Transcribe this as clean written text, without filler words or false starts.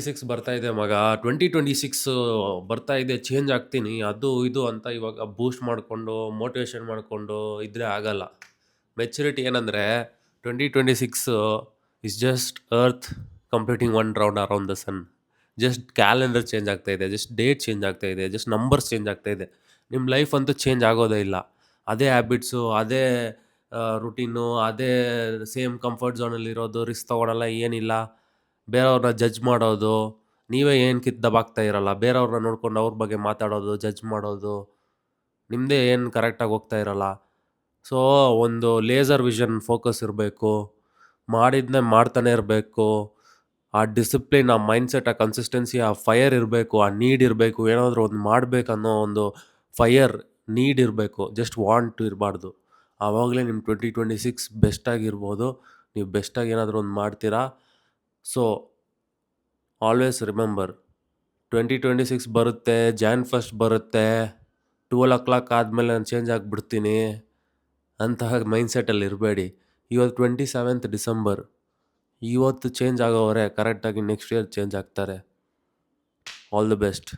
Six ಬರ್ತಾ ಇದೆ ಮಗ. 2026 ಬರ್ತಾ ಇದೆ, ಚೇಂಜ್ ಆಗ್ತೀನಿ ಅದು ಇದು ಅಂತ ಇವಾಗ ಬೂಸ್ಟ್ ಮಾಡ್ಕೊಂಡು ಮೋಟಿವೇಶನ್ ಮಾಡ್ಕೊಂಡು ಇದ್ರೆ ಆಗಲ್ಲ. ಮೆಚುರಿಟಿ ಏನಂದ್ರೆ 2026 is just earth completing one round around the sun. Just calendar change ಆಗ್ತಾ ಇದೆ, ಜಸ್ಟ್ ಡೇಟ್ ಚೇಂಜ್ ಆಗ್ತಾ ಇದೆ, ಜಸ್ಟ್ ನಂಬರ್ಸ್ ಚೇಂಜ್ ಆಗ್ತಾ ಇದೆ. ನಿಮ್ಮ ಲೈಫ್ ಅಂತೂ ಚೇಂಜ್ ಆಗೋದೇ ಇಲ್ಲ. ಅದೇ ಹ್ಯಾಬಿಟ್ಸು, ಅದೇ ರುಟೀನು, ಅದೇ ಸೇಮ್ ಕಂಫರ್ಟ್ ಝೋನಲ್ಲಿ ಇರೋದು, ರಿಸ್ಕ್ ತೊಗೊಳಲ್ಲ, ಏನಿಲ್ಲ. ಬೇರೆಯವ್ರನ್ನ ಜಡ್ಜ್ ಮಾಡೋದು, ನೀವೇ ಏನು ದಬಾಕ್ತಾ ಇರಲ್ಲ, ಬೇರೆಯವ್ರನ್ನ ನೋಡ್ಕೊಂಡು ಅವ್ರ ಬಗ್ಗೆ ಮಾತಾಡೋದು, ಜಡ್ಜ್ ಮಾಡೋದು, ನಿಮ್ಮದೇ ಏನು ಕರೆಕ್ಟಾಗಿ ಹೋಗ್ತಾ ಇರಲ್ಲ. ಸೊ ಒಂದು ಲೇಸರ್ ವಿಷನ್ ಫೋಕಸ್ ಇರಬೇಕು, ಮಾಡಿದ್ನೇ ಮಾಡ್ತಾನೆ ಇರಬೇಕು. ಆ ಡಿಸಿಪ್ಲಿನ್, ಆ ಮೈಂಡ್ಸೆಟ್, ಆ ಕನ್ಸಿಸ್ಟೆನ್ಸಿ, ಆ ಫೈರ್ ಇರಬೇಕು, ಆ ನೀಡ್ ಇರಬೇಕು. ಏನಾದರೂ ಒಂದು ಮಾಡಬೇಕನ್ನೋ ಒಂದು ಫೈರ್, ನೀಡ್ ಇರಬೇಕು. ಜಸ್ಟ್ ವಾಂಟ್ ಇರಬಾರ್ದು. ಆವಾಗಲೇ ನಿಮ್ಮ 2026 ಬೆಸ್ಟಾಗಿರ್ಬೋದು. ನೀವು ಬೆಸ್ಟಾಗಿ ಏನಾದರೂ ಒಂದು ಮಾಡ್ತೀರಾ. ಸೊ ಆಲ್ವೇಸ್ ರಿಮೆಂಬರ್, 2026 ಬರುತ್ತೆ, ಜಾನ್ 1 ಬರುತ್ತೆ, 12 ಆದಮೇಲೆ ನಾನು ಚೇಂಜ್ ಆಗಿಬಿಡ್ತೀನಿ ಅಂತಹ ಮೈಂಡ್ಸೆಟ್ಟಲ್ಲಿ ಇರಬೇಡಿ. ಇವತ್ತು 27th ಡಿಸೆಂಬರ್. ಇವತ್ತು ಚೇಂಜ್ ಆಗೋವರೆ ಕರೆಕ್ಟಾಗಿ ನೆಕ್ಸ್ಟ್ ಇಯರ್ ಚೇಂಜ್ ಆಗ್ತಾರೆ. All the best.